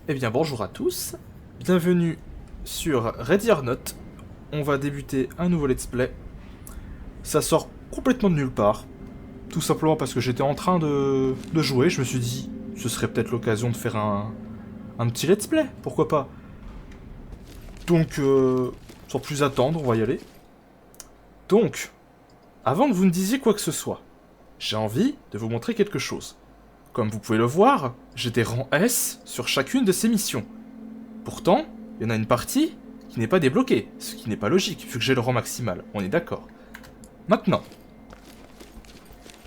Eh bien bonjour à tous, bienvenue sur Ready or Not. On va débuter un nouveau let's play. Ça sort complètement de nulle part, tout simplement parce que j'étais en train de jouer, je me suis dit ce serait peut-être l'occasion de faire un petit let's play, pourquoi pas. Donc sans plus attendre, on va y aller. Donc, avant que vous ne disiez quoi que ce soit, j'ai envie de vous montrer quelque chose. Comme vous pouvez le voir, j'ai des rangs S sur chacune de ces missions. Pourtant, il y en a une partie qui n'est pas débloquée, ce qui n'est pas logique, vu que j'ai le rang maximal, on est d'accord. Maintenant,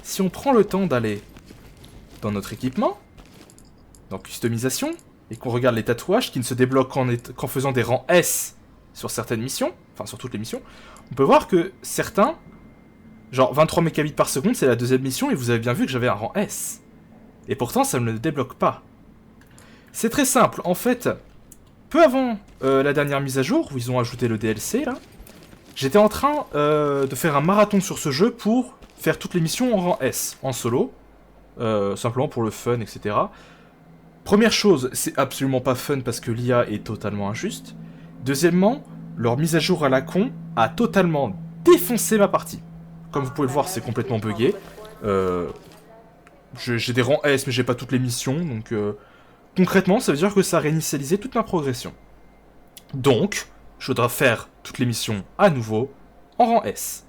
si on prend le temps d'aller dans notre équipement, dans customisation, et qu'on regarde les tatouages qui ne se débloquent qu'en faisant des rangs S sur certaines missions, enfin sur toutes les missions, on peut voir que certains, genre 23 mégabits par seconde, c'est la deuxième mission, et vous avez bien vu que j'avais un rang S. Et pourtant, ça ne le débloque pas. C'est très simple, en fait, peu avant la dernière mise à jour, où ils ont ajouté le DLC, là, j'étais en train de faire un marathon sur ce jeu pour faire toutes les missions en rang S, en solo, simplement pour le fun, etc. Première chose, c'est absolument pas fun parce que l'IA est totalement injuste. Deuxièmement, leur mise à jour à la con a totalement défoncé ma partie. Comme vous pouvez le voir, c'est complètement buggé. J'ai des rangs S, mais j'ai pas toutes les missions, donc concrètement, ça veut dire que ça a réinitialisé toute ma progression. Donc, je dois faire toutes les missions à nouveau en rang S.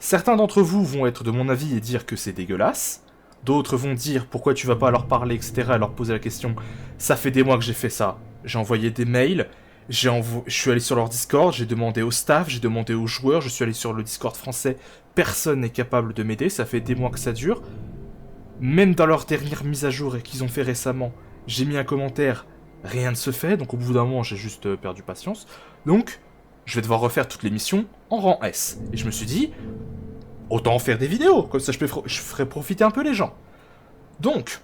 Certains d'entre vous vont être de mon avis et dire que c'est dégueulasse. D'autres vont dire pourquoi tu vas pas leur parler, etc. et leur poser la question. Ça fait des mois que j'ai fait ça. J'ai envoyé des mails, je suis allé sur leur Discord, j'ai demandé au staff, j'ai demandé aux joueurs, je suis allé sur le Discord français. Personne n'est capable de m'aider, ça fait des mois que ça dure. Même dans leur dernière mise à jour qu'ils ont fait récemment, j'ai mis un commentaire, rien ne se fait, donc au bout d'un moment j'ai juste perdu patience. Donc, je vais devoir refaire toutes les missions en rang S. Et je me suis dit, autant en faire des vidéos, comme ça je ferai profiter un peu les gens. Donc,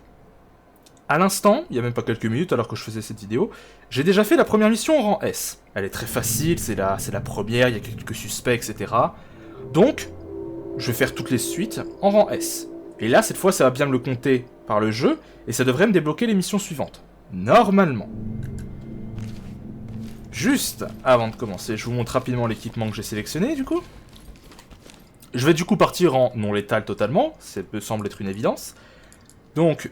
à l'instant, il y a même pas quelques minutes alors que je faisais cette vidéo, j'ai déjà fait la première mission en rang S. Elle est très facile, c'est la première, il y a quelques suspects, etc. Donc, je vais faire toutes les suites en rang S. Et là, cette fois, ça va bien me le compter par le jeu, et ça devrait me débloquer les missions suivantes. Normalement. Juste avant de commencer, je vous montre rapidement l'équipement que j'ai sélectionné, du coup. Je vais du coup partir en non létal totalement, ça me semble être une évidence. Donc,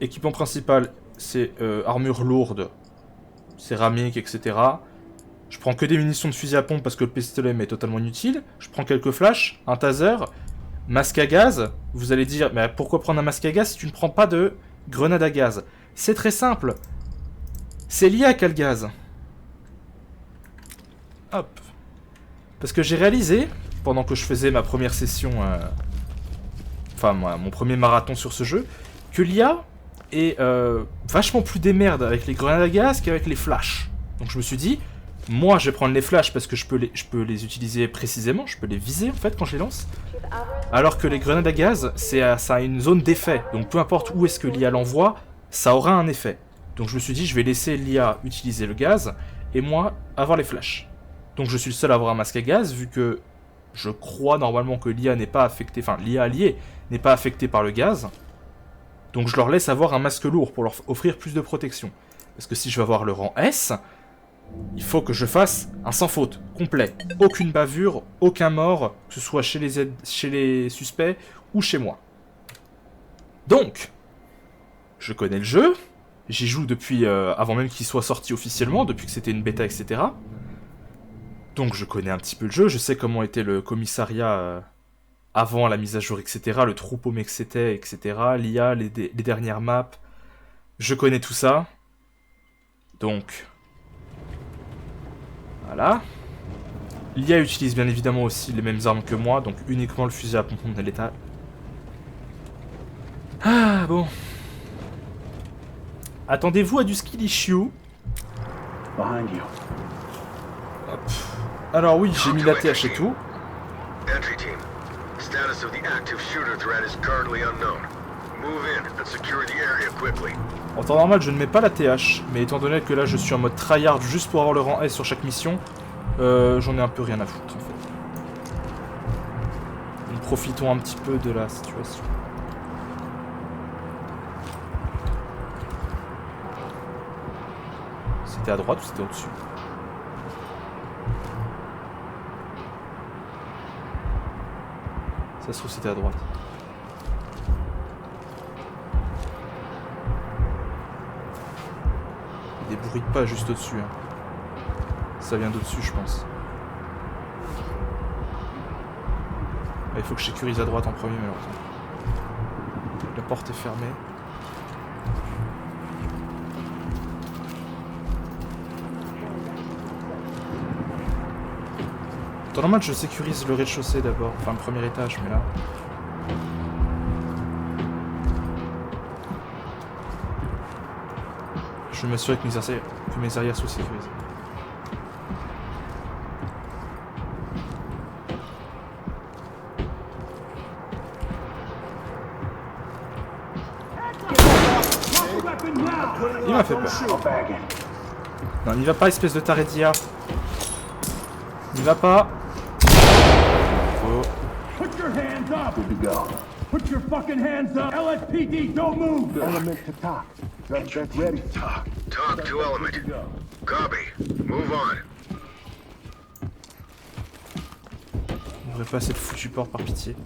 équipement principal, c'est armure lourde, céramique, etc. Je prends que des munitions de fusil à pompe parce que le pistolet m'est totalement inutile. Je prends quelques flashs, un taser, masque à gaz. Vous allez dire, mais pourquoi prendre un masque à gaz si tu ne prends pas de grenade à gaz? C'est très simple. C'est l'IA qui a le gaz. Hop. Parce que j'ai réalisé, pendant que je faisais ma première session, enfin mon premier marathon sur ce jeu, que l'IA est vachement plus démerde avec les grenades à gaz qu'avec les flashs. Donc je me suis dit, moi je vais prendre les flashs parce que je peux les utiliser précisément, je peux les viser en fait quand je les lance. Alors que les grenades à gaz, ça a une zone d'effet, donc peu importe où est-ce que l'IA l'envoie, ça aura un effet. Donc je me suis dit, je vais laisser l'IA utiliser le gaz, et moi avoir les flashs. Donc je suis le seul à avoir un masque à gaz, vu que je crois normalement que l'IA n'est pas affectée, enfin l'IA alliée n'est pas affectée par le gaz. Donc je leur laisse avoir un masque lourd pour leur offrir plus de protection. Parce que si je veux avoir le rang S, il faut que je fasse un sans faute, complet. Aucune bavure, aucun mort, que ce soit chez les suspects ou chez moi. Donc, je connais le jeu, j'y joue depuis avant même qu'il soit sorti officiellement, depuis que c'était une bêta, etc. Donc je connais un petit peu le jeu, je sais comment était le commissariat avant la mise à jour, etc. Le troupeau mec c'était, etc. L'IA, les dernières maps. Je connais tout ça. Donc, voilà. L'IA utilise bien évidemment aussi les mêmes armes que moi, donc uniquement le fusil à pompe de l'état. Ah, bon. Attendez-vous à du skill issue. Behind you. Hop. Alors oui, j'ai mis la TH et tout. Entry team. Status of the active shooter threat is currently unknown. Move in and secure the area quickly. En temps normal, je ne mets pas la TH, mais étant donné que là je suis en mode tryhard juste pour avoir le rang S sur chaque mission, j'en ai un peu rien à foutre en fait. Donc profitons un petit peu de la situation. C'était à droite ou c'était au-dessus? Ça se trouve c'était à droite. Il y a des bruits de pas juste au-dessus. Hein. Ça vient d'au-dessus, je pense. Ah, il faut que je sécurise à droite en premier, malheureusement. La porte est fermée. En normal, je sécurise le rez-de-chaussée d'abord, enfin le premier étage, mais là... Je vais m'assurer que mes arrières soient sécurisées. Il m'a fait peur. Non, n'y va pas, espèce de taré d'IA. N'y va pas. Oh. Put your hands up! Good to go. Put your fucking hands up! LSPD, don't move! Element to talk. That's ready. Talk to Element. Copy. Move on. N'ouvrez pas cette foutue porte par pitié.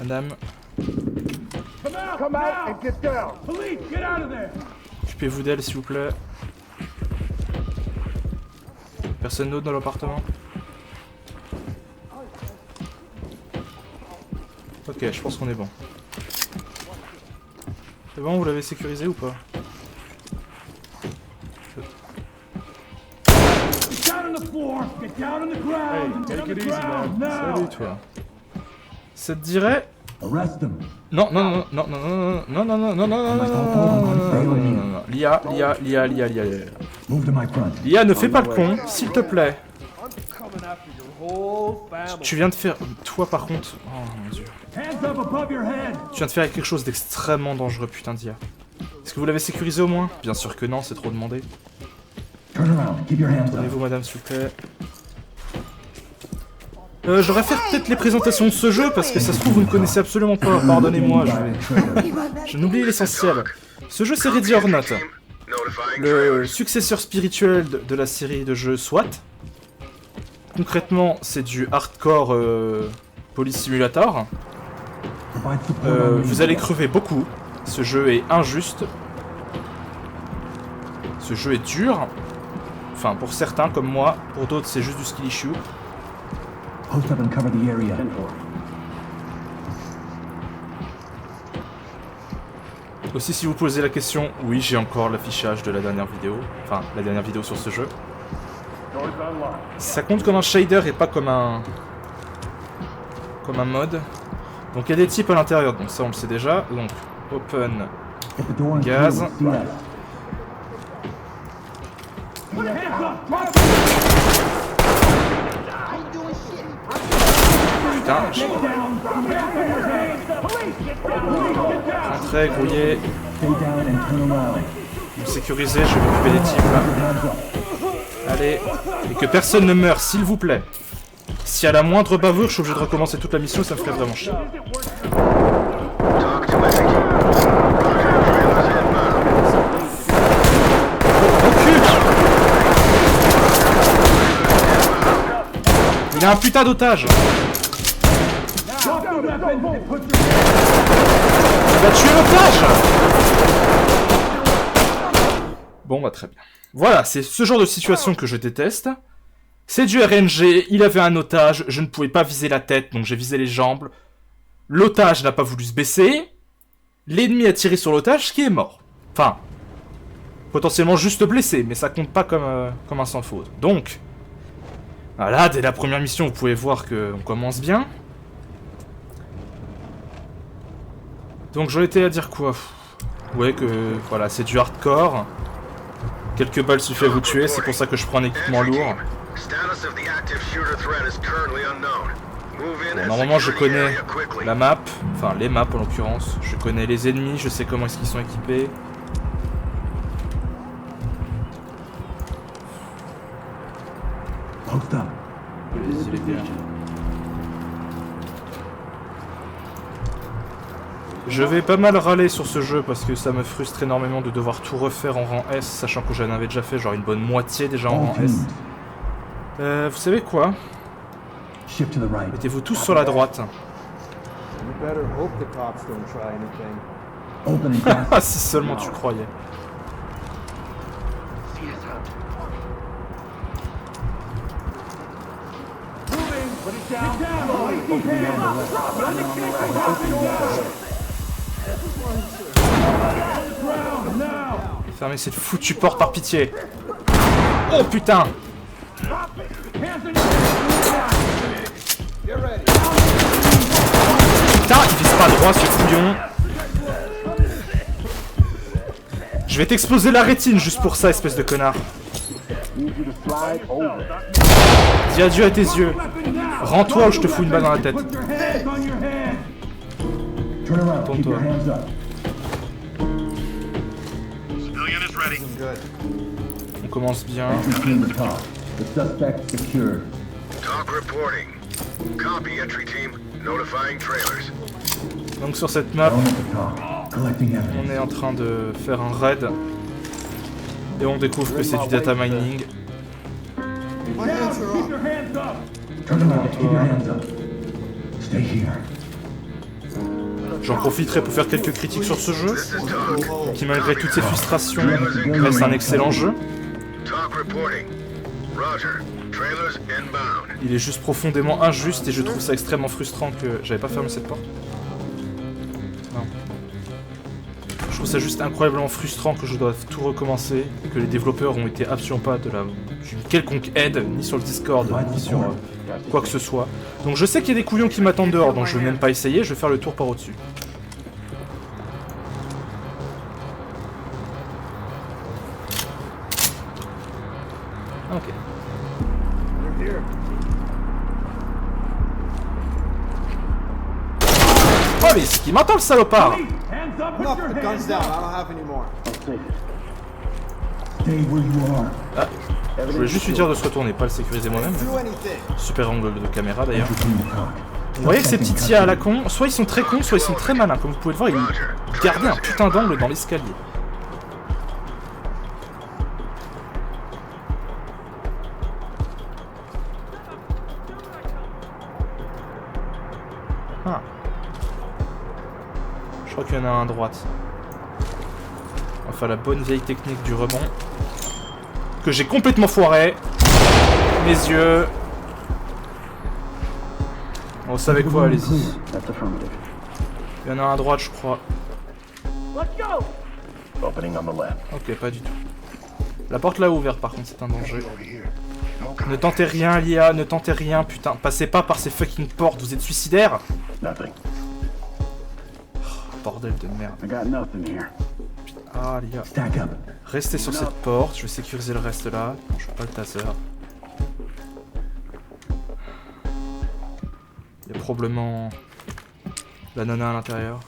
Madame, Come out and get down! Police, get out of there! occupez-vous d'elle s'il vous plaît. Personne d'autre dans l'appartement? Ok, je pense qu'on est bon. C'est bon, vous l'avez sécurisé ou pas? Get down on the floor! Get down on the ground! Hey, Get on take the it easy, ground! man. Now! Salut toi. Ça te dirait... Arrest them! Non, non, non, non, non, non, non, non, non, non, non, non, non, non, Lia, Move to my front. Lia, ne fais pas le con, s'il te plaît. Tu viens de faire... Toi par contre... Oh mon dieu. Hands up above your head! Tu viens de faire quelque chose d'extrêmement dangereux, putain d'Ia. Est-ce que vous l'avez sécurisé au moins? Bien sûr que non, c'est trop demandé. Turn around. Keep your hands up. Prenez-vous madame s'il vous plaît. Je devrais faire peut-être les présentations de ce jeu parce que ça se trouve vous ne connaissez absolument pas. Pardonnez-moi, je n'oublie l'essentiel. Ce jeu c'est Ready or Not, le successeur spirituel de la série de jeux SWAT. Concrètement, c'est du hardcore police simulator. Vous allez crever beaucoup. Ce jeu est injuste. Ce jeu est dur. Enfin, pour certains comme moi. Pour d'autres, c'est juste du skill issue. Post up and cover the area. Aussi, si vous posez la question, oui, j'ai encore l'affichage de la dernière vidéo. Enfin, la dernière vidéo sur ce jeu. Ça compte comme un shader et pas comme un... comme un mode. Donc il y a des types à l'intérieur, donc ça on le sait déjà. Donc, open, gaz. Putain, rentrez, grouillez. Vous sécurisez, je vais m'occuper des types là. Allez, et que personne ne meure, s'il vous plaît. Si à la moindre bavure, je suis obligé de recommencer toute la mission, ça me ferait vraiment chier. Il y a un putain d'otage. Il va tuer l'otage. Bon bah très bien. Voilà, c'est ce genre de situation que je déteste. C'est du RNG, il avait un otage, je ne pouvais pas viser la tête, donc j'ai visé les jambes. L'otage n'a pas voulu se baisser. L'ennemi a tiré sur l'otage, qui est mort. Enfin, potentiellement juste blessé, mais ça compte pas comme un sans faute. Donc, voilà, dès la première mission, vous pouvez voir qu'on commence bien. Donc j'en étais à dire quoi? Ouais, que voilà, c'est du hardcore. Quelques balles suffisent à vous tuer, c'est pour ça que je prends un équipement lourd. Bon, normalement je connais la map, enfin les maps en l'occurrence. Je connais les ennemis, je sais comment est-ce qu'ils sont équipés. Allez-y les gars. Je vais pas mal râler sur ce jeu parce que ça me frustre énormément de devoir tout refaire en rang S, sachant que j'en avais déjà fait genre une bonne moitié déjà en rang S. Vous savez quoi? Mettez-vous tous sur la droite. Ah, si seulement tu croyais. Fermez cette foutue porte par pitié. Oh putain! Putain, il vise pas droit ce couillon. Je vais t'exploser la rétine juste pour ça, espèce de connard. Dis adieu à tes yeux. Rends-toi ou je te fous une balle dans la tête. Tourne-toi. On commence bien. Talk reporting. Copy, entry team. Notifying trailers. Donc sur cette map, on est en train de faire un raid. Et on découvre que c'est du data mining. J'en profiterai pour faire quelques critiques sur ce jeu, qui malgré toutes ses frustrations reste un excellent jeu. Il est juste profondément injuste et je trouve ça extrêmement frustrant que... J'avais pas fermé cette porte? Non. Je trouve ça juste incroyablement frustrant que je doive tout recommencer et que les développeurs ont été absolument pas de d'une quelconque aide, ni sur le Discord, ni sur quoi que ce soit. Donc je sais qu'il y a des couillons qui m'attendent dehors, donc je vais même pas essayer, je vais faire le tour par au-dessus. Ok. Oh mais c'est qui m'entend le salopard! Ah, je voulais juste lui dire de se retourner, pas le sécuriser moi-même. Super angle de caméra d'ailleurs. Vous voyez que ces petits tirs à la con, soit ils sont très cons, soit ils sont très malins. Comme vous pouvez le voir, ils gardaient un putain d'angle dans l'escalier. Ah. Je crois qu'il y en a un à droite. Enfin, la bonne vieille technique du rebond. Que j'ai complètement foiré. Mes yeux. Bon, vous savez quoi, allez-y. Il y en a un à droite, je crois. Ok, pas du tout. La porte là ouverte, par contre, c'est un danger. Ne tentez rien, l'IA, ne tentez rien, putain. Passez pas par ces fucking portes, vous êtes suicidaires. Bordel de merde. Ah, l'IA. Restez sur cette porte, je vais sécuriser le reste là. Non, je veux pas le taser. Il y a probablement la nana à l'intérieur.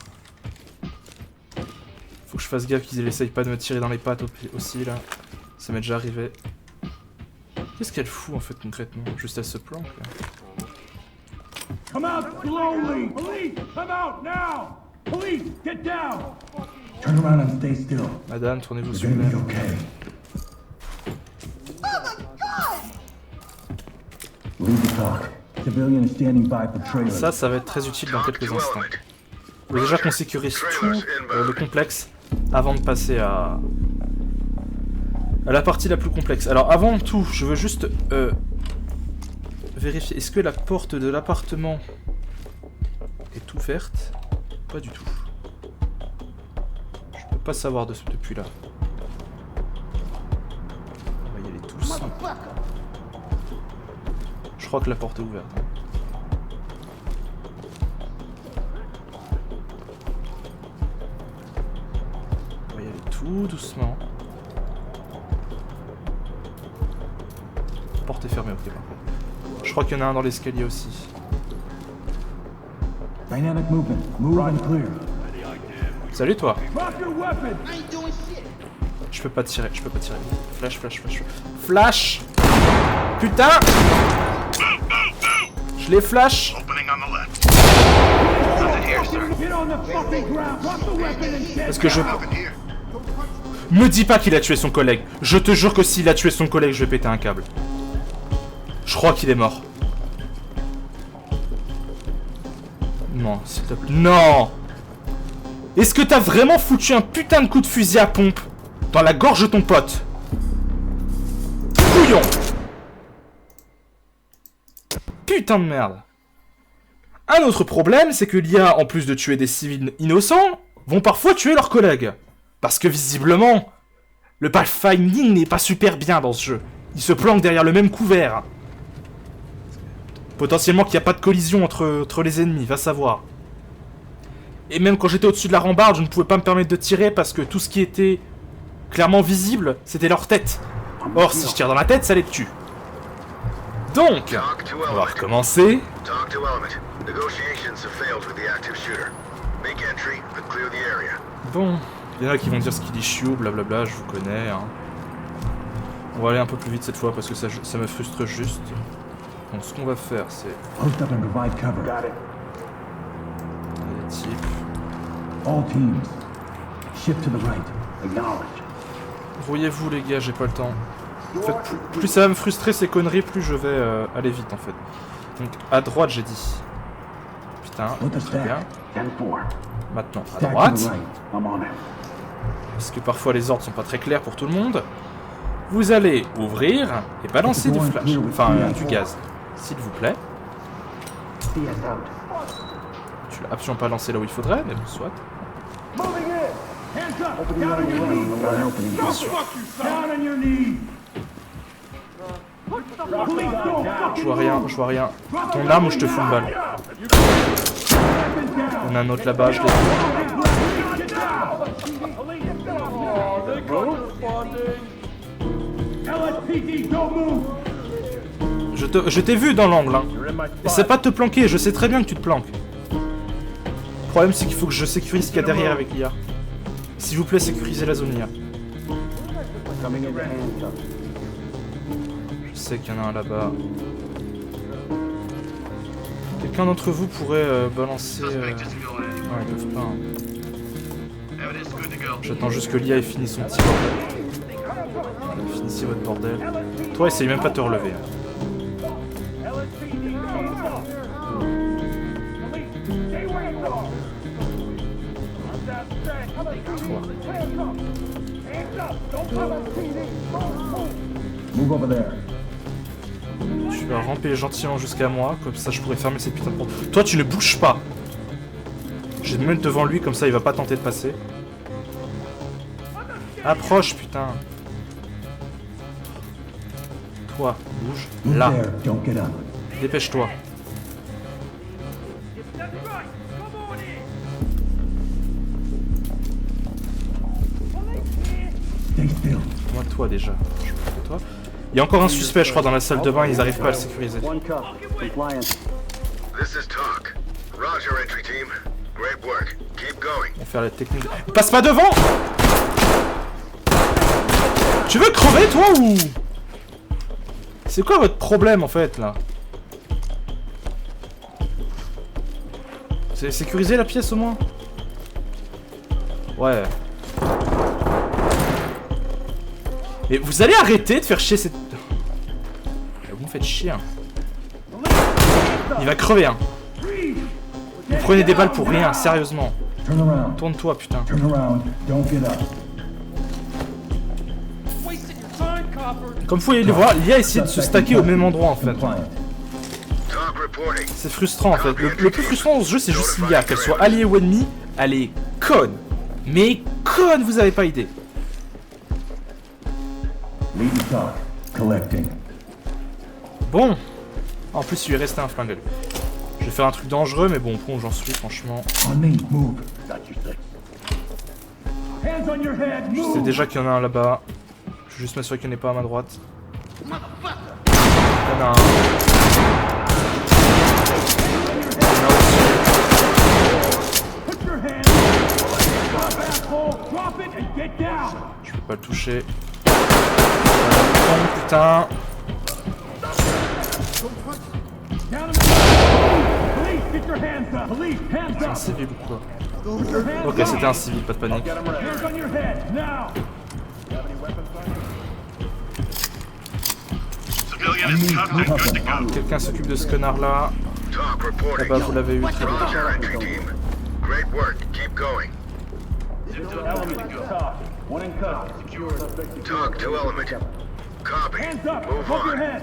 Faut que je fasse gaffe qu'ils essayent pas de me tirer dans les pattes aussi là. Ça m'est déjà arrivé. Qu'est-ce qu'elle fout en fait concrètement? Juste elle se planque là. Come out slowly! Police, come out now! Police, get down! Turn around and stay still. Madame, tournez-vous s'il vous plaît. Ça va être très utile dans quelques instants. Il faut déjà qu'on sécurise tout le complexe avant de passer à la partie la plus complexe. Alors avant tout, je veux juste vérifier. Est-ce que la porte de l'appartement est ouverte? Pas du tout. Je peux pas savoir depuis là. On va y aller tous. Je crois que la porte est ouverte. On va y aller tout doucement. La porte est fermée, ok par contre. Je crois qu'il y en a un dans l'escalier aussi. Salut toi. Je peux pas tirer, je peux pas tirer. Flash, flash, flash. Flash! Putain! Je les flash! Get on the fucking ground. Drop the weapon and get Parce que je... Happened here? Me dis pas qu'il a tué son collègue. Je te jure que s'il a tué son collègue, je vais péter un câble. Je crois qu'il est mort. Non, s'il te plaît. Non! Est-ce que t'as vraiment foutu un putain de coup de fusil à pompe dans la gorge de ton pote? Couillon! Putain de merde. Un autre problème, c'est que l'IA, en plus de tuer des civils innocents, vont parfois tuer leurs collègues. Parce que visiblement, le pathfinding n'est pas super bien dans ce jeu. Il se planque derrière le même couvert. Potentiellement qu'il n'y a pas de collision entre les ennemis, va savoir. Et même quand j'étais au-dessus de la rambarde, je ne pouvais pas me permettre de tirer parce que tout ce qui était clairement visible, c'était leur tête. Or, si je tire dans la tête, ça les tue. Donc, Talk to on va Element. recommencer. Talk to Element. Negotiations have failed with the active shooter. Make entry and clear the area. Bon, il y en a qui vont dire ce qu'il dit chiot, blablabla, je vous connais. Hein. On va aller un peu plus vite cette fois parce que ça me frustre juste. Donc ce qu'on va faire, c'est... Post up and provide cover. Got it. Les types. All teams. Shift to the right. Acknowledge. Brouillez-vous les gars, j'ai pas le temps. En fait, plus ça va me frustrer ces conneries, plus je vais aller vite en fait. Donc à droite j'ai dit. Putain, With the très bien. stack. 10-4. Maintenant à Stack to droite. the right. I'm on it. Parce que parfois les ordres sont pas très clairs pour tout le monde. Vous allez ouvrir et balancer du flash. Enfin, du gaz. S'il vous plaît. Tu l'as absolument pas lancé là où il faudrait, mais bon, soit. Moving in. Hands up. Down on your knees. Go fuck yourself. Down on your knees. Police, don't fucking Je vois rien, je vois rien. Ton arme ou je te fous une balle. Il y en a un autre là-bas, je l'ai vu. LSPD, don't move. Je t'ai vu dans l'angle, hein. Essaie pas de te planquer, je sais très bien que tu te planques. Le problème, c'est qu'il faut que je sécurise ce qu'il y a derrière avec l'IA. S'il vous plaît, sécurisez la zone IA. Je sais qu'il y en a un là-bas. Quelqu'un d'entre vous pourrait balancer... Ouais, ils peuvent pas. Hein. J'attends juste que l'IA ait fini son petit bordel. Finissez votre bordel. Toi, essaye même pas de te relever. Hein. Move over there. Tu vas ramper gentiment jusqu'à moi, comme ça je pourrais fermer cette putain de porte. Toi, tu ne bouges pas. Je vais me mettre devant lui, comme ça il va pas tenter de passer. Approche, putain. Toi, bouge. Move Là. there. Don't get up. Dépêche-toi. Stay still. Moi, toi déjà. Je prends toi. Il y a encore un suspect, je crois, dans la salle de bain, ils arrivent pas à le sécuriser. One cuff. Compliance. This is Talk. Roger, entry team. Great work. Keep going. On va faire la technique. Passe pas devant! Tu veux crever, toi, ou... C'est quoi votre problème, en fait, là? C'est sécurisé, la pièce, au moins? Ouais. Mais vous allez arrêter de faire chier cette... Vous me faites chier, hein. Il va crever, hein. Vous prenez des balles pour rien, sérieusement. Turn around. Tourne-toi, putain. Turn around. Don't get up. Comme vous pouvez le voir, l'IA a essayé de se stacker au même endroit, en fait. Compliant. Talk reporting. C'est frustrant en fait. Le plus frustrant dans ce jeu, c'est juste l'IA. Qu'elle soit alliée ou ennemie, elle est conne. Mais conne, vous avez pas idée. Lead the talk. Collecting. Bon. En plus, il lui est resté un flingue. Je vais faire un truc dangereux, mais bon, au point où j'en suis, franchement. On me. Move. Hands on your head. Je sais Move. déjà qu'il y en a un là-bas. Je vais juste m'assurer qu'il n'y en ait pas à ma droite. Il y en a un. Il y en a au-dessus. Put your hands. Drop, asshole. Drop it and get down. Je peux pas le toucher. Oh, putain. Down on the police. Get your hands up! Police, hands C'est un up! civil ou quoi? Put your hands Ok, up! c'était un civil, pas de panique. Hands on your head, now! Civilian is cuffed and good to go. Quelqu'un s'occupe de ce connard-là. Talk Ah reporting. bah, vous l'avez eu, très bien. Roger, entry team. Great work. Keep going. Element to talk. One in cuffs. Talk to element. Copy. Hands up! Move Above your on. head!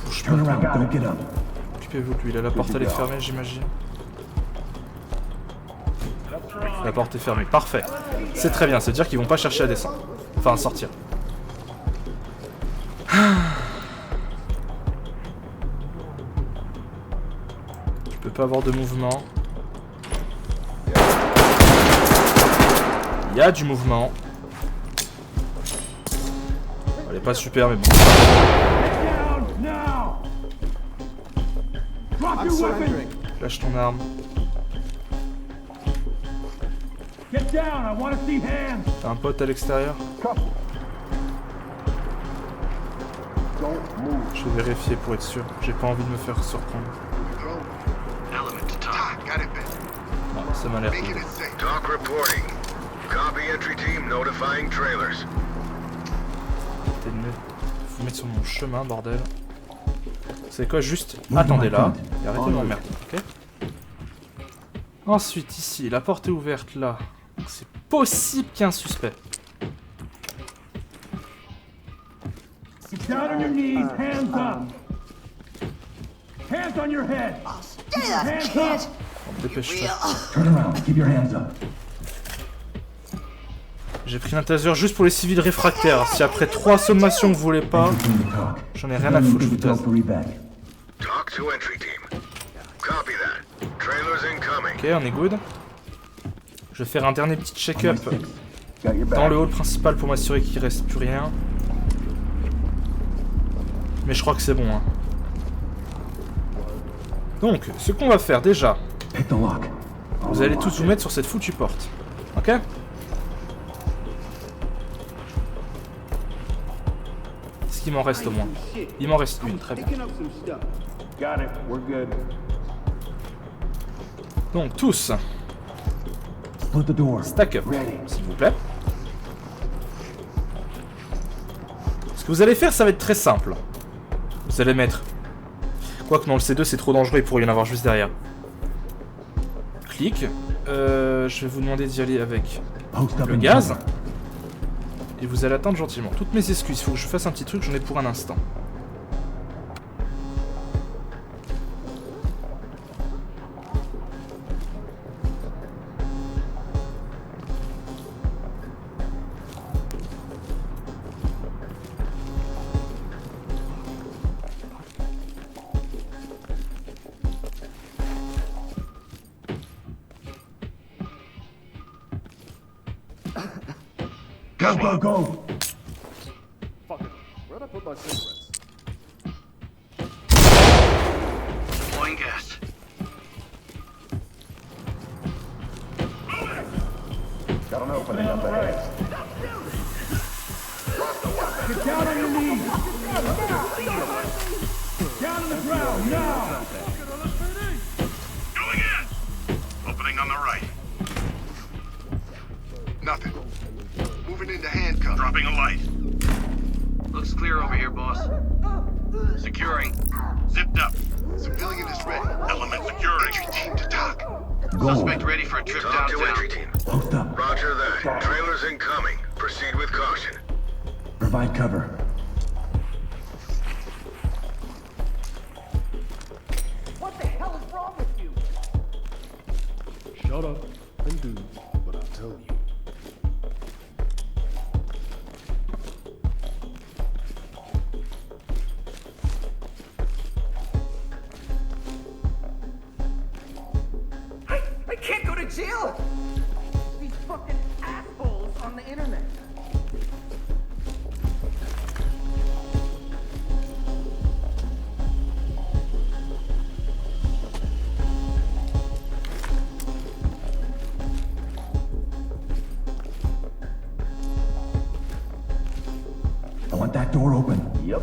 Bouge Turn pas. around, don't get up. Occupez-vous de lui, là, la porte elle est fermée, j'imagine. La porte est fermée, parfait. C'est très bien, c'est-à-dire qu'ils vont pas chercher à descendre. Enfin, à sortir. Je peux pas avoir de mouvement. Il y a du mouvement. Elle est pas super, mais bon. Get down, now! Drop your weapon! Lâche ton arme. Get down, I want to see hands! T'as un pote à l'extérieur? Je vais vérifier pour être sûr. J'ai pas envie de me faire surprendre. Element to talk. Got it, Ben. Non, ça m'a l'air Making cool. it safe. Talk reporting. Copy entry team notifying trailers. Vous mettre sur mon chemin, bordel. C'est quoi, juste attendez là et arrêtez de m'emmerder, ok? Ensuite, ici, la porte est ouverte là. C'est possible qu'il y ait un suspect. Get down on your knees, hands up! Hands on your head! Stay up, Hands kid. up! Dépêche-toi. Turn around, keep your hands up. J'ai pris un taser juste pour les civils réfractaires. Si après 3 sommations vous voulez pas, j'en ai rien à foutre, je vous tase. Talk to entry team. Copy that. Trailers incoming. Ok, on est good. Je vais faire un dernier petit check-up dans le hall principal pour m'assurer qu'il reste plus rien. Mais je crois que c'est bon. Hein. Donc, ce qu'on va faire déjà, vous allez tous vous mettre sur cette foutue porte. Ok? Est-ce qu'il m'en reste au moins? Il m'en reste une, très bien. Got it, we're good. Donc, tous, Split the door. stack up, s'il vous plaît. Ce que vous allez faire, ça va être très simple. Vous allez mettre... Quoique non, le C2 c'est trop dangereux, il pourrait y en avoir juste derrière. Clic. Je vais vous demander d'y aller avec le gaz. Et vous allez attendre gentiment. Toutes mes excuses, il faut que je fasse un petit truc, j'en ai pour un instant. Go, go, go! Deploying gas. Got an opening up ahead. Get down on your knees! Down on the ground, now! Going in. Opening on the right. Nothing. Moving into handcuffs. Dropping a light. Looks clear over here, boss. Securing. Zipped up. Civilian is ready. Element securing. Entry team to talk. Suspect ready for a trip Talk to entry downtown. team. Post up. Roger that. Trailers incoming. Proceed with caution. Provide cover. What the hell is wrong with you? Shut up and do what I tell you. I can't go to jail! These fucking assholes on the internet. I want that door open. Yep.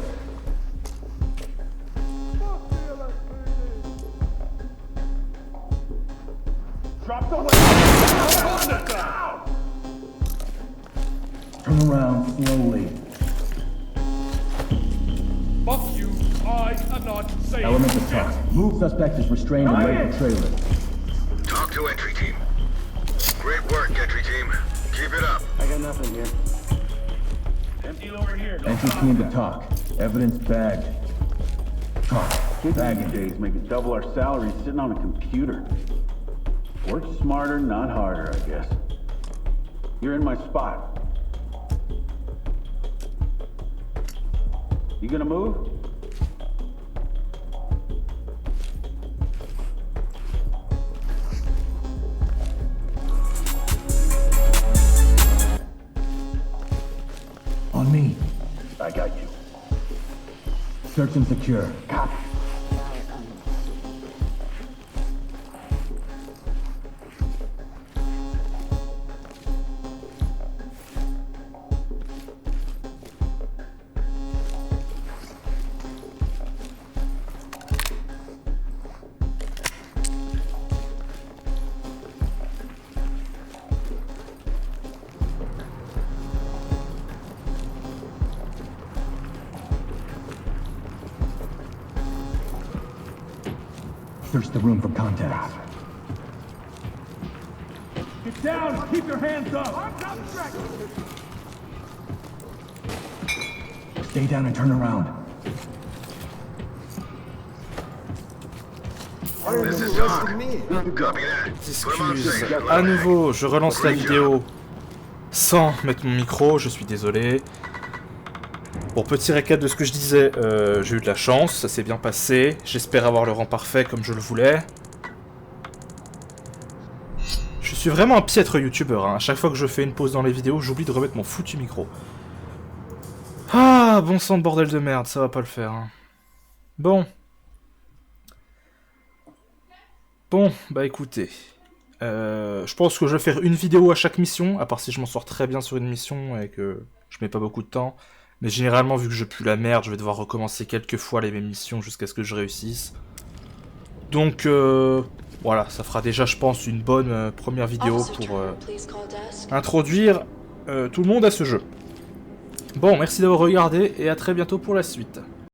Turn around slowly. Fuck you. I am not saying. Element to talk. Move. Suspect is restrained and ready for trailer. Talk to entry team. Great work, entry team. Keep it up. I got nothing here. Empty over here. Entry team to talk. Evidence bagged. Talk. Bagging days make it double our salary sitting on a computer. Work smarter, not harder, I guess. You're in my spot. You gonna move? On me. I got you. Search and secure. Copy. Search the room for contacts. Get down and keep your hands up! Stay down and turn around. This is Doc. Copy that. Put him on Excuse. safe. À nouveau, je relance la vidéo sans mettre mon micro, je suis désolé. Bon, petit récap de ce que je disais, j'ai eu de la chance, ça s'est bien passé. J'espère avoir le rang parfait comme je le voulais. Je suis vraiment un piètre youtubeur, hein. À chaque fois que je fais une pause dans les vidéos, j'oublie de remettre mon foutu micro. Ah, bon sang de bordel de merde, ça va pas le faire. Hein. Bon. Bon, bah écoutez. Je pense que je vais faire une vidéo à chaque mission, à part si je m'en sors très bien sur une mission et que je mets pas beaucoup de temps. Mais généralement, vu que je pue la merde, je vais devoir recommencer quelques fois les mêmes missions jusqu'à ce que je réussisse. Donc, voilà, ça fera déjà, je pense, une bonne première vidéo pour introduire tout le monde à ce jeu. Bon, merci d'avoir regardé et à très bientôt pour la suite.